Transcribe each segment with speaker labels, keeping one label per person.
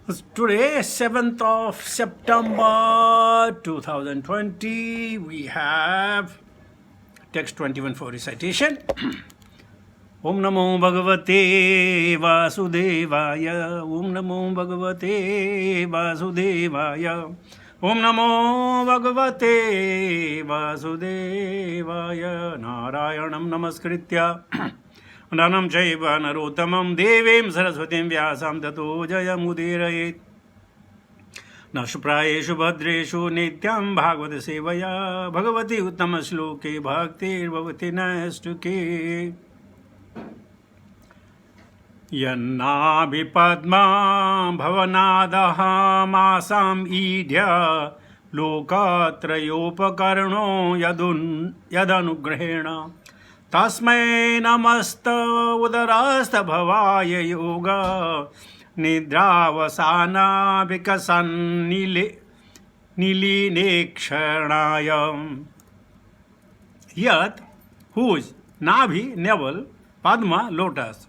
Speaker 1: Today, 7th of September 2020, we have text 21 for recitation. Om Namo Bhagavate Vasudevaya. Om Namo Bhagavate Vasudevaya. Om Namo Bhagavate Vasudevaya. Narayanam Namaskritya Nanam Chaiva Narottamam Devim Saraswatim Vyasam Tato Jayamudiraye Nashprayeshu Bhadreshu Nityam Bhagavata Sevaya Bhagavati Uttama Shloke Bhaktir Bhavati Nastuke Yannabi Padma Bhavanadaha Masam Idya Lokatrayopakarno Yadanugrahena Tasmai namasta udarasta bhavaya yoga nidravasana vikasan nilinekshanayam. Yat, whose, Nabhi, navel, Padma, lotus.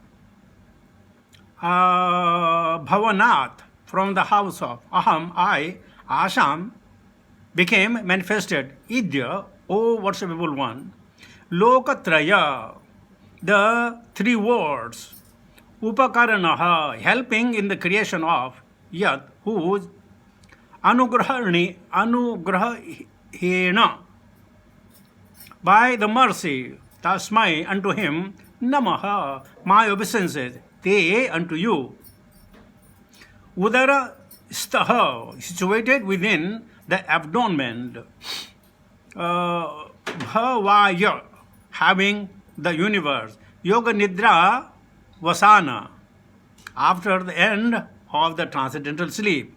Speaker 1: Bhavanath, from the house of Aham, I, Asham, became manifested. Idya, O worshipable one. Lokatraya, the three words. Upakaranaha, helping in the creation of. Yat, whose. Anugrahena, by the mercy. Tasmai, unto him. Namaha, my obeisances. Te, unto you. Udara staha, situated within the abdomen. Bhavaya, having the universe. Yoga Nidra Vasana, after the end of the transcendental sleep.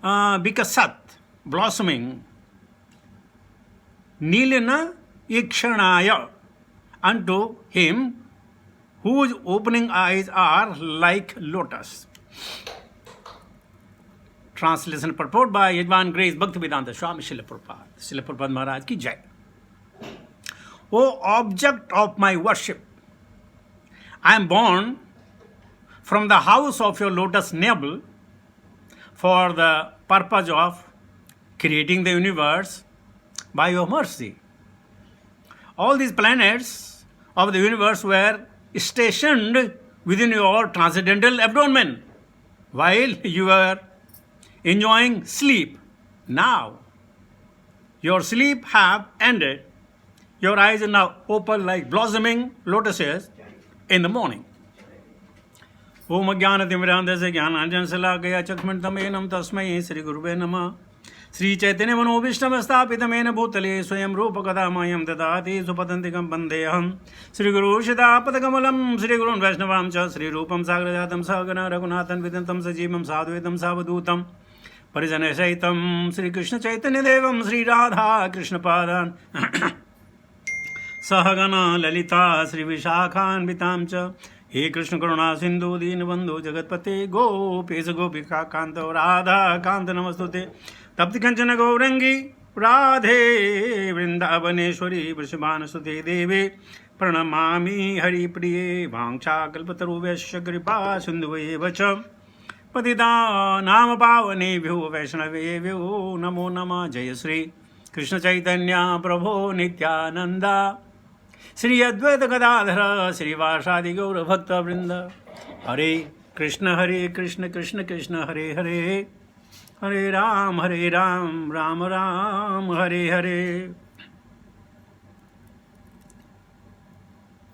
Speaker 1: Vikasat, blossoming. Nilina Ikshanaya, unto him whose opening eyes are like lotus. Translation purport by Yajvan Grace Bhaktivedanta Swami Srila Prabhupada. Srila Prabhupada Maharaj ki jai. O object of my worship, I am born from the house of your lotus navel for the purpose of creating the universe by your mercy. All these planets of the universe were stationed within your transcendental abdomen while you were enjoying sleep. Now, your sleep have ended. Your eyes are now open like blossoming lotuses in the morning. Om Ajnanatimmirandasya Jnananjana Salakaya Chakshmantamenam Tasmai Sri Gurave Namah. Sri Chaitanya Manobhishtam Sthapitamena Bhutale Swayam Rupa Kadamayam Dadati Supatantikam Bandeham Sri Guru Shidapatakamalam Sri Gurun Vaishnavam Cha Sri Rupam Sagrajatam Sagana Raghunathan Vidantam Sajivam Sadhuetam Savadutam Parijana Shaitam Sri Krishna Chaitanya Devam Sri Radha Krishna Padan Sahagana Lalita Sri Vishakhan Vitamcha He Krishna Karuna Sindhu Deenabandhu Jagatpate Gopesa Gopika Kanta Radha Kanta Namastute Tapti Kanchana Gaurangi Radhe Vrindavaneshwari Vrishabhanasute Devi Pranamami Hari Priye Vangcha Kalpataru Vesha Kripa Sindhuve Vacha Patita Nama Pavane Vyu Vaishnave Vyu Namo Nama Jaya Sri Krishna Chaitanya Prabhu Nityananda Sri Advaita Gadadhara Sri Vasadi Gaura Bhakta Vrinda Hare Krishna Krishna Krishna Hare Hare Hare Ram Ram Ram Hare Hare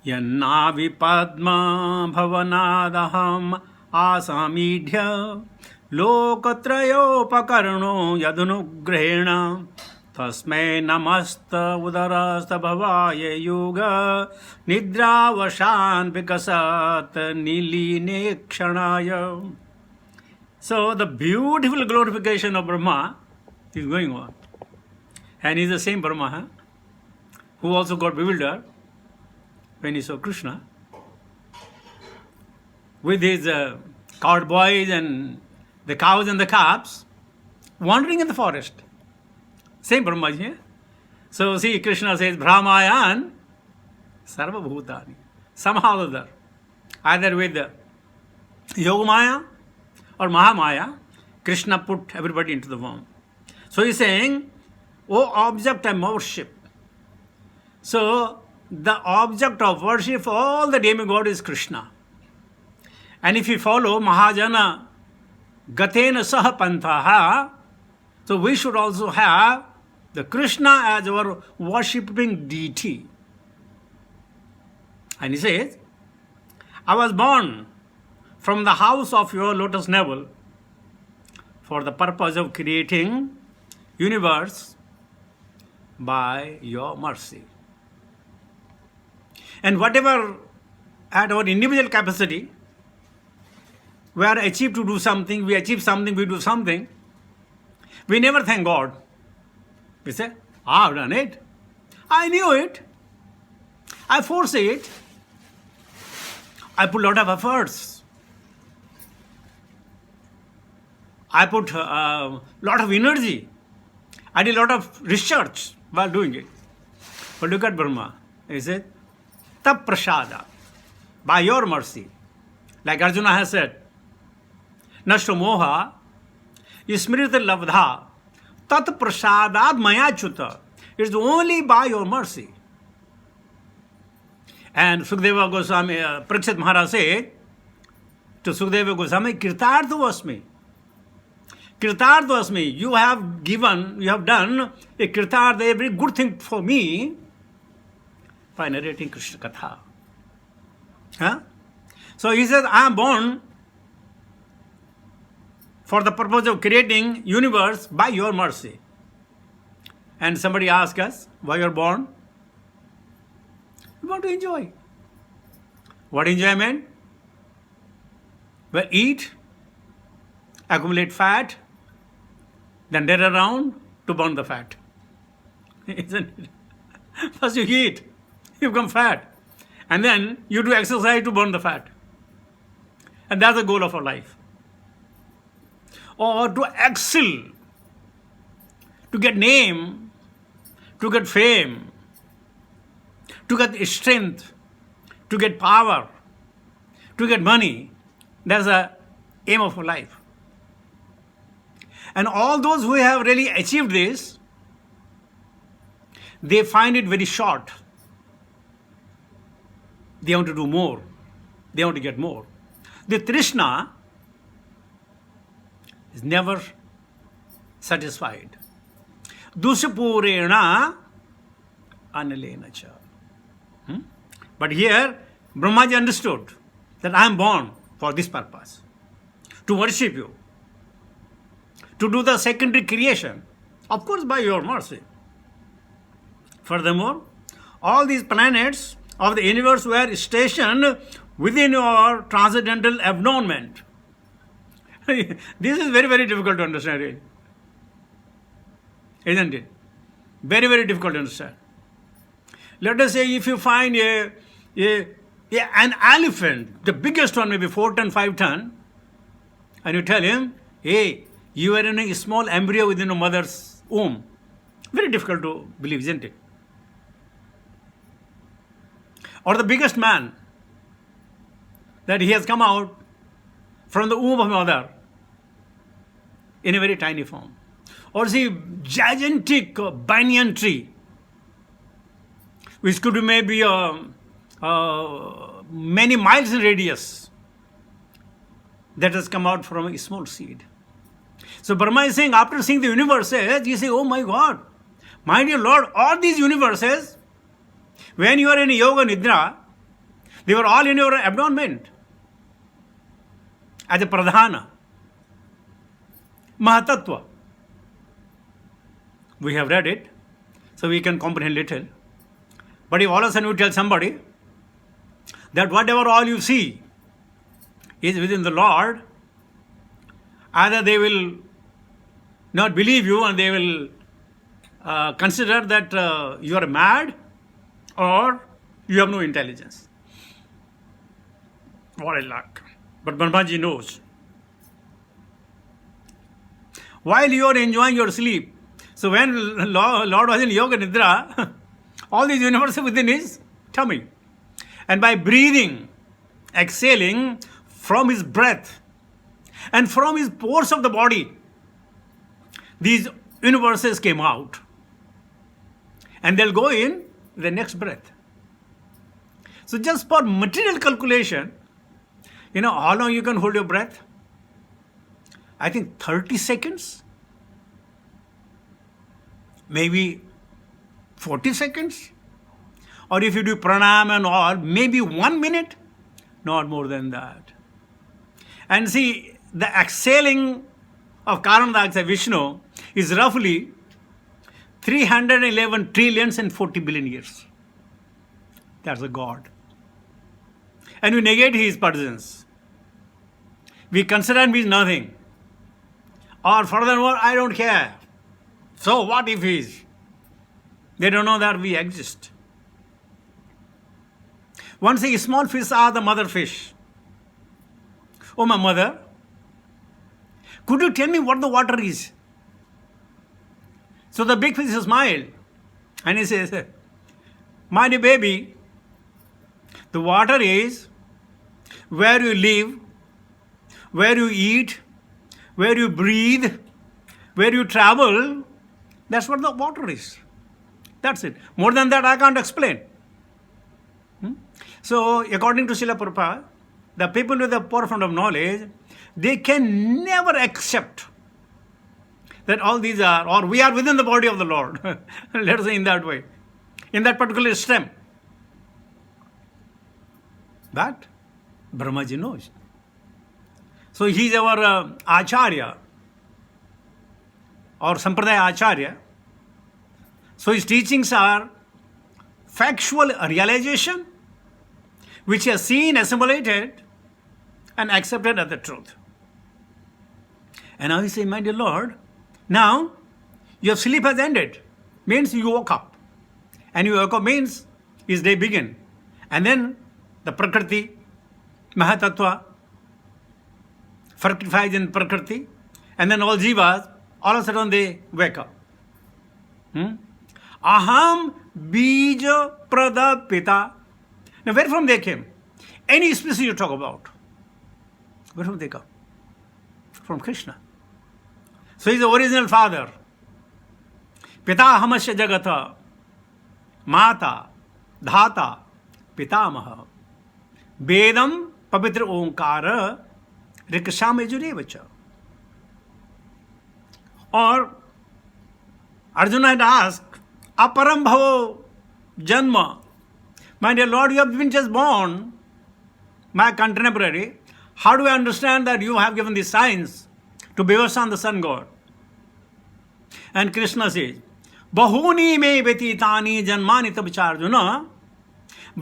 Speaker 1: Yannavi Padma Bhavanadaham Asamidhya Lokatrayopakarno Yadunugrahena Tasmai namasta udarasta bhavaya yoga nidravashan vikasat nilinekshanaya. So the beautiful glorification of Brahma is going on. And he's the same Brahma who also got bewildered when he saw Krishna with his cowboys and the cows and the calves wandering in the forest. Same Brahmaji. So see, Krishna says, Brahmayan Sarva Bhutani. Somehow or other, either with Yogamaya or Mahamaya, Krishna put everybody into the womb. So he's saying, oh object I worship. So the object of worship for all the demigod is Krishna. And if you follow Mahajana Gatena Saha Pantaha, so we should also have the Krishna as our worshipping deity. And he says, I was born from the house of your lotus navel for the purpose of creating universe by your mercy. And whatever at our individual capacity, we are achieved to do something, we achieve something, we do something, we never thank God. We say, I've done it. I knew it. I foresee it. I put a lot of efforts. I put a lot of energy. I did a lot of research while doing it. But look at Brahma. He said, Tab prasada, by your mercy. Like Arjuna has said, Nashto moha, smrita labdha, tat prasadad maya chuta. It's only by your mercy. And Sukadeva Goswami, Parikshit Maharaj said to Sukadeva Goswami, Kirtartha Vasmi. Kirtartha Vasmi, you have done a Kirtartha, a very good thing for me by narrating Krishna Katha. Huh? So he says, I am born for the purpose of creating universe by your mercy. And somebody asks us, why you are born? We want to enjoy. What enjoyment? Well, eat, accumulate fat, then dead around to burn the fat. Isn't it? First you eat, you become fat. And then you do exercise to burn the fat. And that's the goal of our life. Or to excel, to get name, to get fame, to get strength, to get power, to get money. That's the aim of our life. And all those who have really achieved this, they find it very short. They want to do more. They want to get more. The Trishna is never satisfied. Dushapurena anilena cha. But here, Brahmaji understood that I am born for this purpose, to worship you, to do the secondary creation, of course by your mercy. Furthermore, all these planets of the universe were stationed within your transcendental abnormament. This is very, very difficult to understand, really. Isn't it? Very, very difficult to understand. Let us say if you find an elephant, the biggest one, maybe 4 ton, 5 ton, and you tell him, hey, you are in a small embryo within a mother's womb. Very difficult to believe, isn't it? Or the biggest man, that he has come out from the womb of mother in a very tiny form. Or see, gigantic banyan tree, which could be maybe many miles in radius, that has come out from a small seed. So Brahma is saying, after seeing the universes, you say, oh my God, my dear Lord, all these universes, when you are in yoga nidra, they were all in your abdomen as a pradhana, mahatattva. We have read it, so we can comprehend little. But if all of a sudden you tell somebody that whatever all you see is within the Lord, either they will not believe you and they will consider that you are mad or you have no intelligence. What a luck. But Brahmaji knows. While you are enjoying your sleep, so when Lord was in Yoga Nidra, all these universes within his tummy. And by breathing, exhaling from his breath, And from his pores of the body, these universes came out. And they'll go in the next breath. So just for material calculation, how long you can hold your breath? I think 30 seconds. Maybe 40 seconds. Or if you do pranayama and all, maybe 1 minute. Not more than that. And see, the exhaling of carbon dioxide, Vishnu, is roughly 311 trillions and 40 billion years. That's a God. And we negate his presence. We consider him is nothing. Or furthermore, I don't care. So what if he is? They don't know that we exist. Once a small fish asked the mother fish, "Oh, my mother, could you tell me what the water is?" So the big fish smiled and he says, "My dear baby, the water is where you live, where you eat, where you breathe, where you travel. That's what the water is. That's it. More than that, I can't explain." So, according to Srila Prabhupada, the people with the forefront of knowledge, they can never accept that all these are, or we are within the body of the Lord. Let us say in that way, in that particular stem. That Brahmaji knows. So he is our Acharya, or Sampradaya Acharya. So his teachings are factual realization, which he has seen, assimilated, and accepted as the truth. And now he says, "My dear Lord, now your sleep has ended." Means you woke up. And you woke up means his day began. And then the Prakriti, Mahatattva, fructifies in Prakriti. And then all jivas, all of a sudden they wake up. Aham bija prada pita. Now, where from they came? Any species you talk about, where from they come? From Krishna. So he is the original father. Pita hamasya jagata, mata, dhata, pitamaha, vedam pavitra onkara, riksham ejurevacha. Or Arjuna had asked, "Aparam bhavo janma." My dear Lord, you have been just born, my contemporary. How do I understand that you have given the signs to Bhavasan, the sun god? And Krishna says, "Bahuni me vetitani janmani tabcharjuna,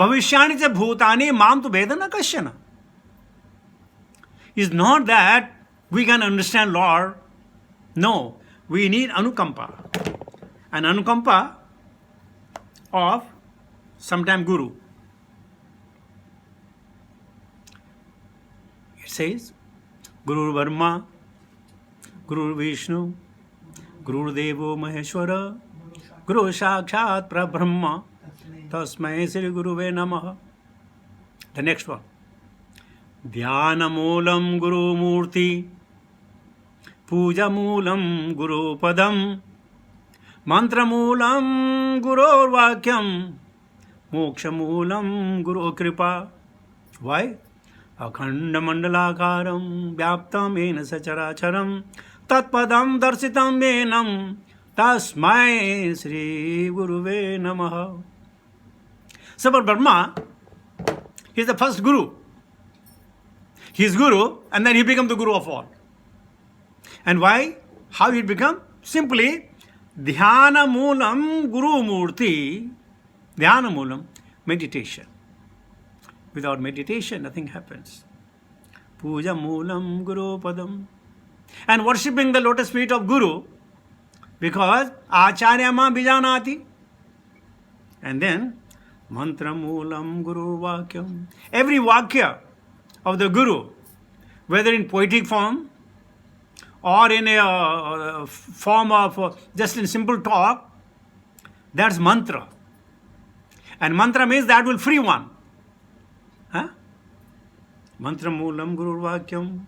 Speaker 1: bhavishyani cha bhutani mam tu vedana kashyana." It's not that we can understand Lord. No, we need anukampa. An anukampa of sometime Guru. It says, "Guru Brahma, Guru Vishnu, Guru Devo Maheshwara, Guru Sakshat Prabrahma, Tasmai Sri Guruve Namaha." The next one. Dhyana Moolam Guru Murti, Puja Moolam Guru Padam, Mantra Moolam Guru Vakyam, Moksha Moolam Guru Kripa. Why? Akhanda Mandalakaram Vyaptam Ena Sacharacharam Tatpadam Darsitam Menam Tasmai Sri Guruve Namaha. So, but Brahma, he is the first Guru. He is Guru, and then he becomes the Guru of all. And why? How he become? Simply, Dhyana Moolam Guru Murti. Dhyana Moolam, meditation. Without meditation, nothing happens. Puja Moolam Guru Padam. And worshipping the lotus feet of Guru, because Acharya Ma Bijanati. And then, Mantra Moolam Guru Vakyam. Every Vakya of the Guru, whether in poetic form or in a form of just in simple talk, that's mantra. And mantra means that will free one. Mantra Moolam Guru Vakyam,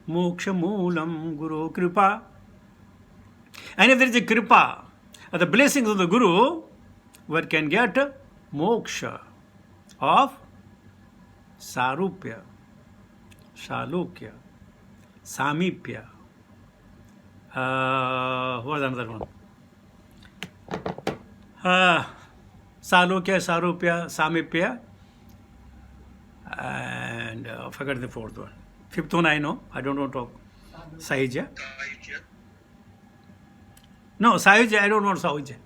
Speaker 1: moksha moolam guru kripa. And if there is a kripa, the blessings of the guru, one can get moksha of sarupya, shalukya, samipya. What was another one? Salukya, sarupya, samipya, and forget the fourth one. Fifth one I know. I don't want to talk. Sahija. No, Sahija. I don't want Sahija.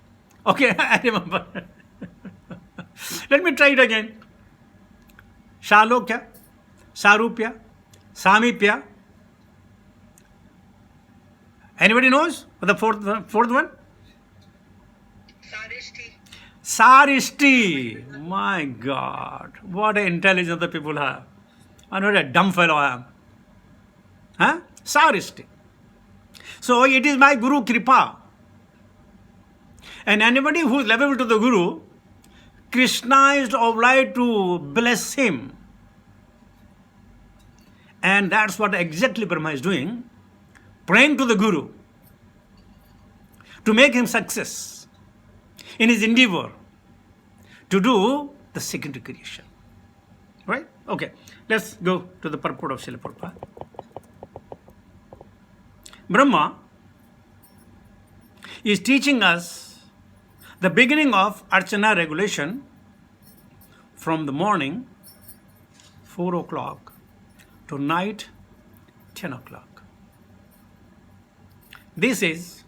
Speaker 1: Okay, I remember. Let me try it again. Shalokya, sarupya, samipya. Anybody knows the fourth one? Sarishti. My God, what an intelligence the people have. And what a dumb fellow I am. Huh? Sarishti. So it is my Guru Kripa. And anybody who is level to the Guru, Krishna is obliged to bless him. And that's what exactly Brahma is doing. Praying to the Guru to make him success in his endeavor to do the secondary creation. Right? Okay. Let's go to the purport of Srila Prabhupada. Brahma is teaching us the beginning of Archana regulation from the morning 4 o'clock to night 10 o'clock. This is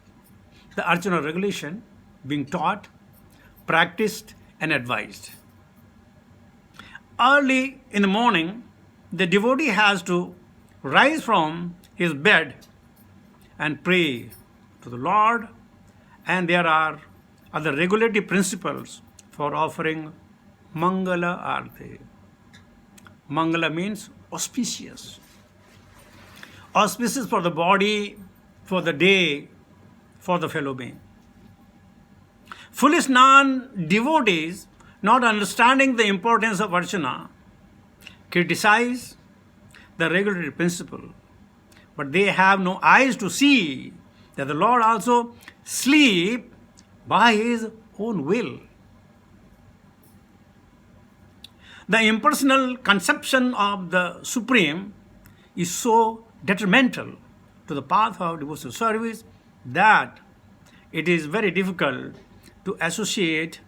Speaker 1: the Archana regulation being taught, practiced and advised. Early in the morning, the devotee has to rise from his bed and pray to the Lord, and there are other regulatory principles for offering Mangala Arti. Mangala means auspicious. Auspicious for the body, for the day, for the fellow being. Foolish non-devotees, not understanding the importance of Archana, criticize the regulatory principle, but they have no eyes to see that the Lord also sleeps by his own will. The impersonal conception of the Supreme is so detrimental to the path of devotional service that it is very difficult to associate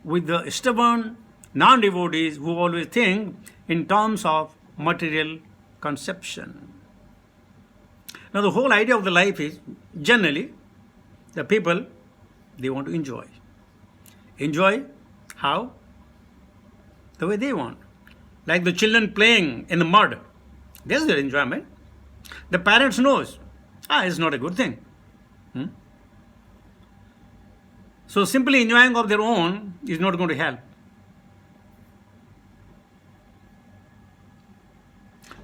Speaker 1: with the stubborn non-devotees who always think in terms of material conception. Now the whole idea of the life is generally the people, they want to enjoy. Enjoy how? The way they want. Like the children playing in the mud. That's their enjoyment. The parents knows, it's not a good thing. So simply enjoying of their own is not going to help.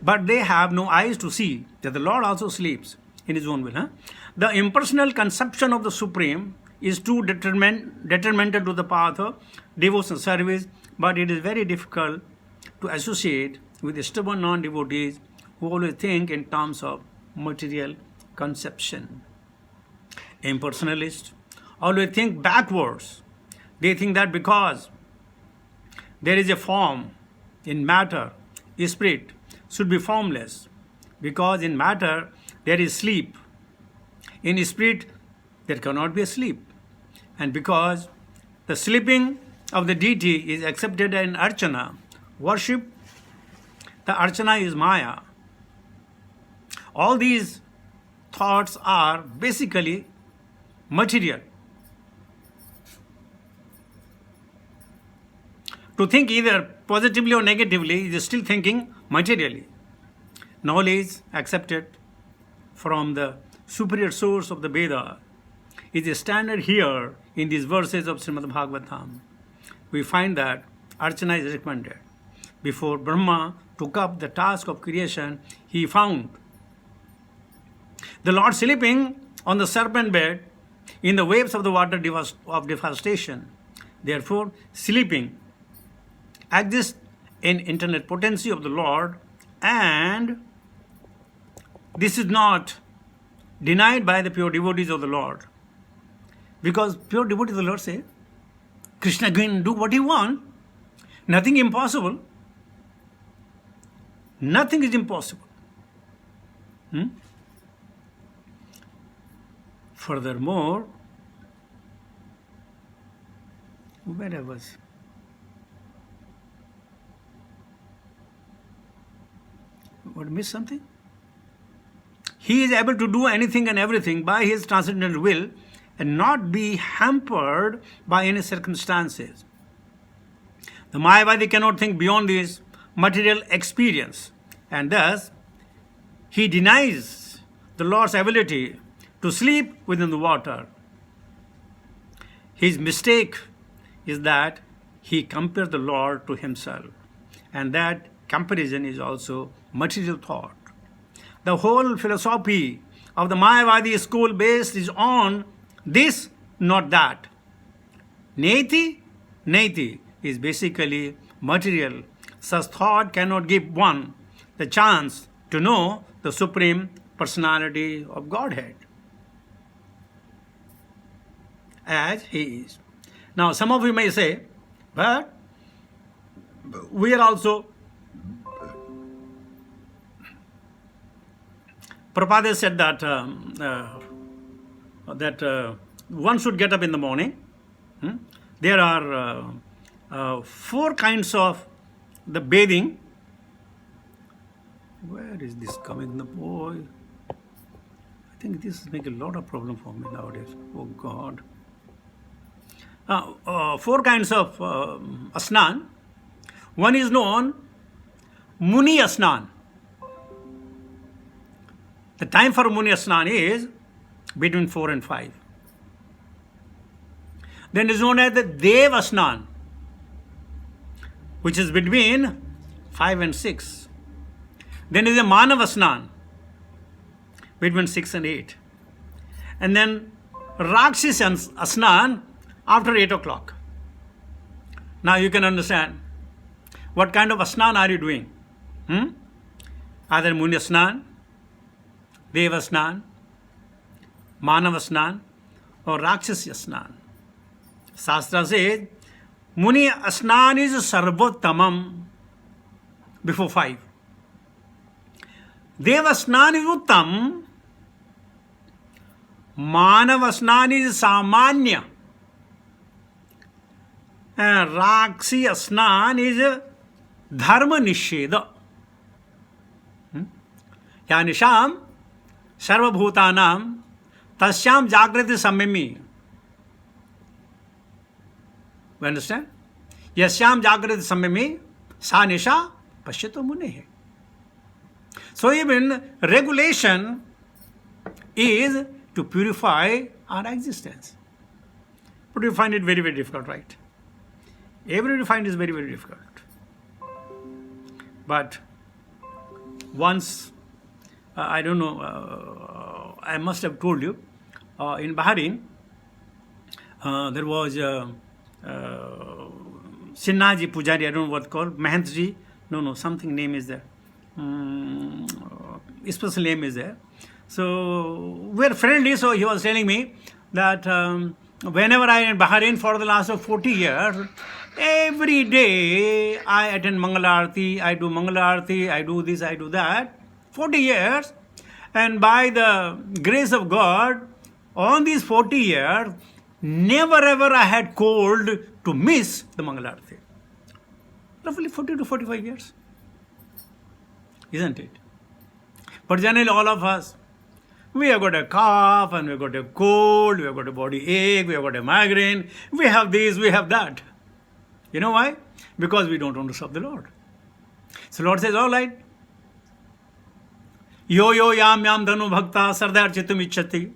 Speaker 1: But they have no eyes to see that the Lord also sleeps in his own will. The impersonal conception of the Supreme is too detrimental to the path of devotional service, but it is very difficult to associate with the stubborn non-devotees who always think in terms of material conception. Impersonalists always think backwards. They think that because there is a form in matter, spirit should be formless. Because in matter there is sleep. In spirit there cannot be a sleep. And because the sleeping of the deity is accepted in Archana, worship, the Archana is Maya. All these thoughts are basically material. To think either positively or negatively is still thinking materially. Knowledge accepted from the superior source of the Veda is a standard here in these verses of Srimad Bhagavatam. We find that Archana is recommended. Before Brahma took up the task of creation, he found the Lord sleeping on the serpent bed in the waves of the water of devastation. Therefore, sleeping exists in infinite potency of the Lord, and this is not denied by the pure devotees of the Lord. Because pure devotees of the Lord say, Krishna can do what he wants. Nothing impossible. Nothing is impossible. Furthermore, where I was? What, missed something? He is able to do anything and everything by his transcendental will and not be hampered by any circumstances. The Mayavadi cannot think beyond this material experience, and thus he denies the Lord's ability to sleep within the water. His mistake is that he compares the Lord to himself, and that comparison is also material thought. The whole philosophy of the Mayavadi school based is on this, not that. Neti is basically material. Such thought cannot give one the chance to know the Supreme Personality of Godhead as He is. Now, some of you may say, but we are also, Prabhupada said that one should get up in the morning. There are 4 kinds of the bathing. Where is this coming, the boy? I think this is making a lot of problem for me nowadays. Oh God. 4 kinds of asnan. One is known Muni Asnan. The time for Muni Asnan is between 4 and 5. Then it is known as the Dev Asnan, which is between 5 and 6. Then is a Manav Asnan, between 6 and 8. And then Rakshis Asnan after 8 o'clock. Now you can understand what kind of Asnan are you doing? Either Muni Asnan, Dev Asnan, Manav Asnan, or Rakshas Asnan. Shastra says, Muni Asnan is Sarvottamam before 5. Dev Asnan is Uttam. Manav Asnan is Samanya. And Rakshi Asnan is Dharma Nisheda. Yanisham Sarvabhutanam Tasyam Jagrati Samyami. You understand? Yasyam Jagrati Samyami Sa Nisha Pashyato Munehe. So even regulation is to purify our existence. But you find it very, very difficult, right? Everybody find it very, very difficult. But once, I don't know, I must have told you, in Bahrain, there was Sinnaji Pujari, I don't know what called, Mahantji, no, something name is there. Special name is there. So we're friendly, so he was telling me that whenever I am in Bahrain for the last 40 years, every day I attend Mangalarti, I do Mangalarti, I do this, I do that. 40 years. And by the grace of God, on these 40 years, never ever I had called to miss the Mangalarti. Roughly 40 to 45 years. Isn't it? But generally all of us, we have got a cough and we have got a cold, we have got a body ache, we have got a migraine, we have this, we have that. You know why? Because we don't want to serve the Lord. So Lord says, all right. Yo yam dhanu bhakta sardar chitum ichchati.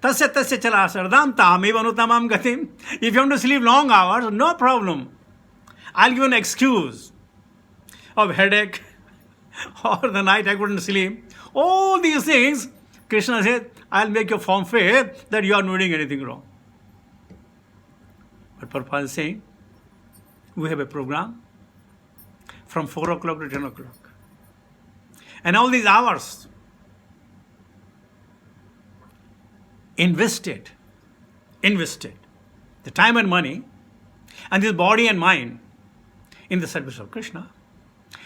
Speaker 1: Tasya chala sardam tameva anutamam gatim. If you want to sleep long hours, no problem. I'll give you an excuse of headache or the night I couldn't sleep. All these things, Krishna said, I'll make you form faith that you are not doing anything wrong. But Prabhupada is saying, we have a program from 4 o'clock to 10 o'clock. And all these hours, invested the time and money and this body and mind in the service of Krishna,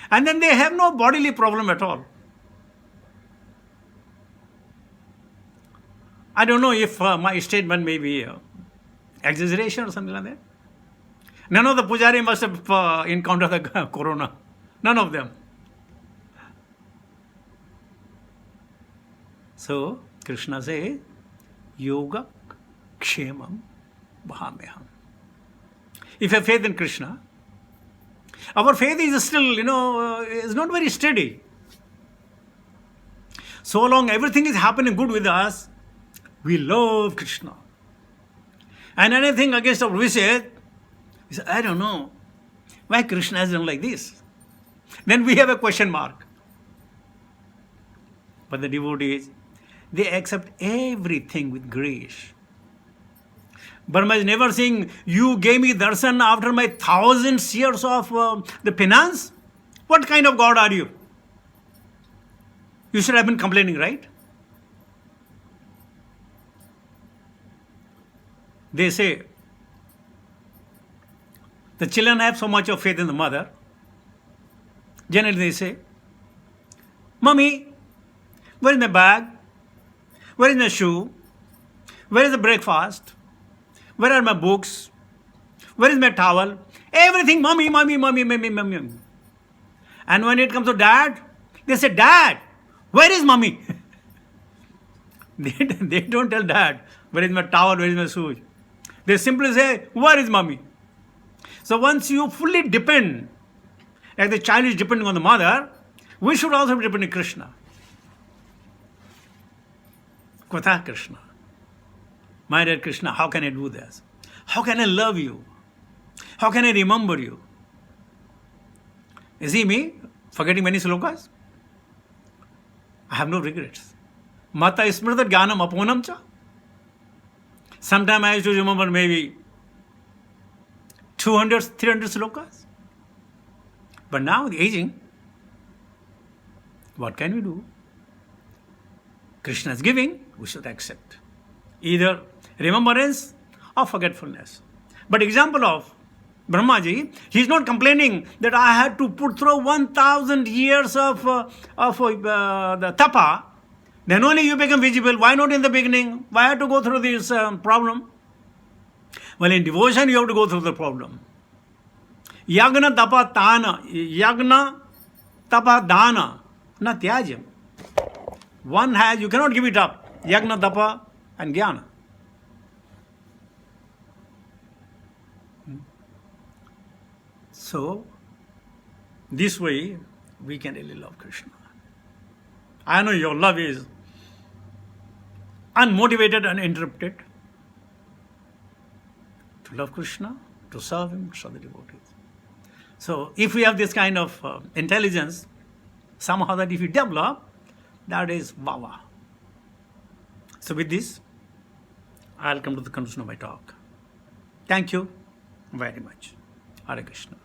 Speaker 1: and then they have no bodily problem at all. I don't know if my statement may be exaggeration or something like that. None of the pujari must have encountered the corona. None of them. So, Krishna says, Yoga Kshemam Bhamyaham. If you have faith in Krishna, our faith is still, is not very steady. So long everything is happening good with us, we love Krishna. And anything against our wishes, we say, I don't know why Krishna has done like this. Then we have a question mark. But the devotees, they accept everything with grace. Brahma is never saying, you gave me darshan after my thousands years of the penance? What kind of God are you? You should have been complaining, right? They say, the children have so much of faith in the mother. Generally they say, Mommy, where is my bag? Where is my shoe? Where is the breakfast? Where are my books? Where is my towel? Everything, mommy, mommy, mommy, mommy, mommy. And when it comes to dad, they say, Dad, where is mommy? They don't tell dad, where is my towel, where is my shoes? They simply say, where is mommy? So once you fully depend, like the child is depending on the mother, we should also be depending on Krishna. Kutha Krishna. My dear Krishna, how can I do this? How can I love you? How can I remember you? You see me forgetting many slokas? I have no regrets. Mata smrita jnanam aponam cha. Sometime I used to remember maybe 200, 300 slokas. But now, the aging, what can we do? Krishna is giving, we should accept. Either remembrance or forgetfulness. But example of Brahmaji, he is not complaining that I had to put through 1,000 years of the tapa, then only you become visible. Why not in the beginning? Why have to go through this problem? Well, in devotion, you have to go through the problem. Yagna tapa tana, yagna tapa dana, na tyajam. One has, you cannot give it up. Yagna tapa and jnana. So, this way, we can really love Krishna. I know your love is unmotivated and uninterrupted. To love Krishna, to serve Him, serve the devotees. So, if we have this kind of intelligence, somehow that if we develop, that is Bhava. So, with this, I'll come to the conclusion of my talk. Thank you very much. Hare Krishna.